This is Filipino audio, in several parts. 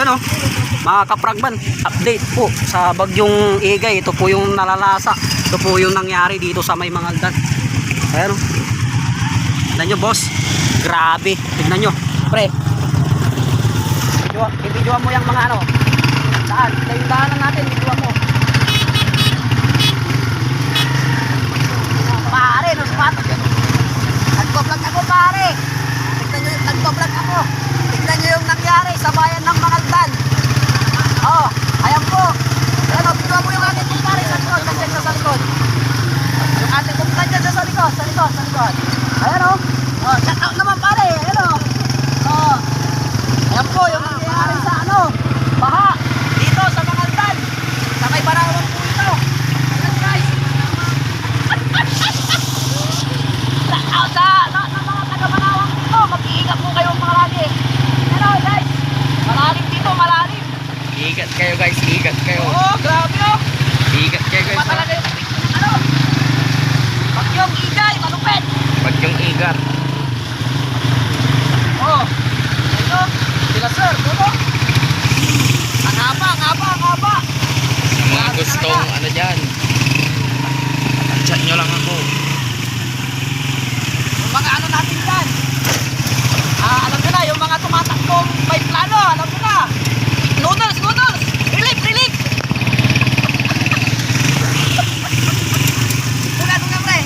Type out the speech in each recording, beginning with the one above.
Ayan o, mga kapragman, update po sa bagyong Igay. Ito po yung nalalasa. Ito po yung nangyari dito sa may Mangaldan. Ayan o. Tignan nyo boss. Grabe. Tignan nyo. Pre. Ibidyoan mo yung mga ano. Saan? Yung daanan natin. Ibidyoan mo. Pare, no sapatos yan. Nagbablog ako pare. Tignan nyo yung nagbablog ako. Tignan nyo yung nangyari sa bayan ng Mangaldan. Oh, ayan po. Ayan o, bidyoan mo yung ating kumpare sa likod. Nandiyan siya sa likod. Yung ating kumpare dyan sa likod. Sa likod, sa likod. Ayan o. Oh, shout out naman pare. Ayan o. Oh. Ayan po yung nangyari sa ano. Baha. Dito sa Mangaldan. Sa may Barawang po ito. Ayan guys. Shout out sa mga taga-Barawang dito. Mag-iingat po kayo mga lagi. Ayan o guys. Malalim dito, malalim. Iigat kayo guys, iigat kayo. Oh, grabe o. Iigat kayo guys. Patalaga yung ano. Bagyong Igay, malupit. Bagyong igat. Oh. Ito. Sila sir, tulo. Ang haba, ang haba, ang haba. Sa mga gustong ano dyan, chat nyo lang ako. Yung mga ano natin dyan. Alam nyo na, yung mga tumatakbong may plano, alam nyo na. Noodles, noodles. Relief, relief. Duga, duga pre.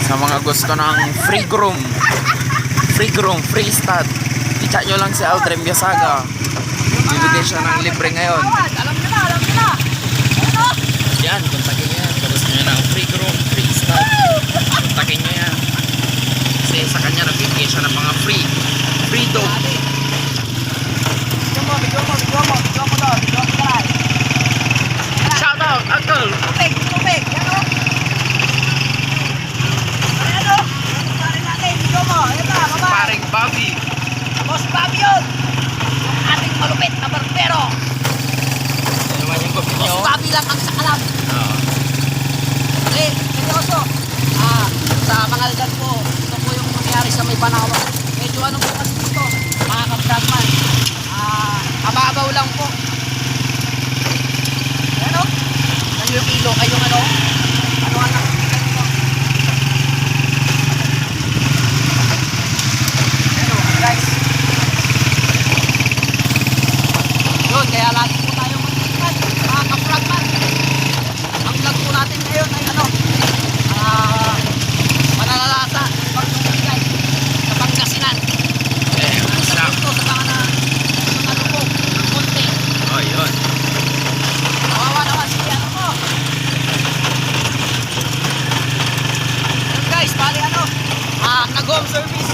Sa mga gusto ng free groom, free stud, i-chat nyo lang si Aldrin Biasaga. Bibigay siya ng libre ngayon. Alam nyo na, alam nyo na. Ano? Yan, kontakin nyo yan. Kung gusto nyo ng free groom, free stud, kontakin nyo yan. Kasi sa kanya nagbibigay siya ng mga free dog. Bigyan mo doon. Shout out, uncle! Tubig, tubig. Yan o. Ayan o. Paring natin, bigyan mo. Ayan na, baba. Paring Bobby. Boss Bobby yun. Yung ating malupit na barbero. Ano naman yung gusto nyo? Boss Bobby lang ang sakalam. Oo. Okay, seryoso. Sa Mangaldan po, ito po yung nangyari sa may Banawan. Medyo ano po kasi dito, mga kabragman. Ababaw lang po. Ano? Ano yung ilog? Ay yung ano? Ano ang nakikita nyo? Ano guys? Yun, kaya lagi po tayo mag-ingat, mga kabragman. Ang vlog po natin ngayon ay ano? Manalalasa, pagpapagay sa Pangasinan. Sa dito, sa mga ano po, ng konti. Oh, yun. Kawawa naman si ano po. Yun guys, bali ano, nag-home service.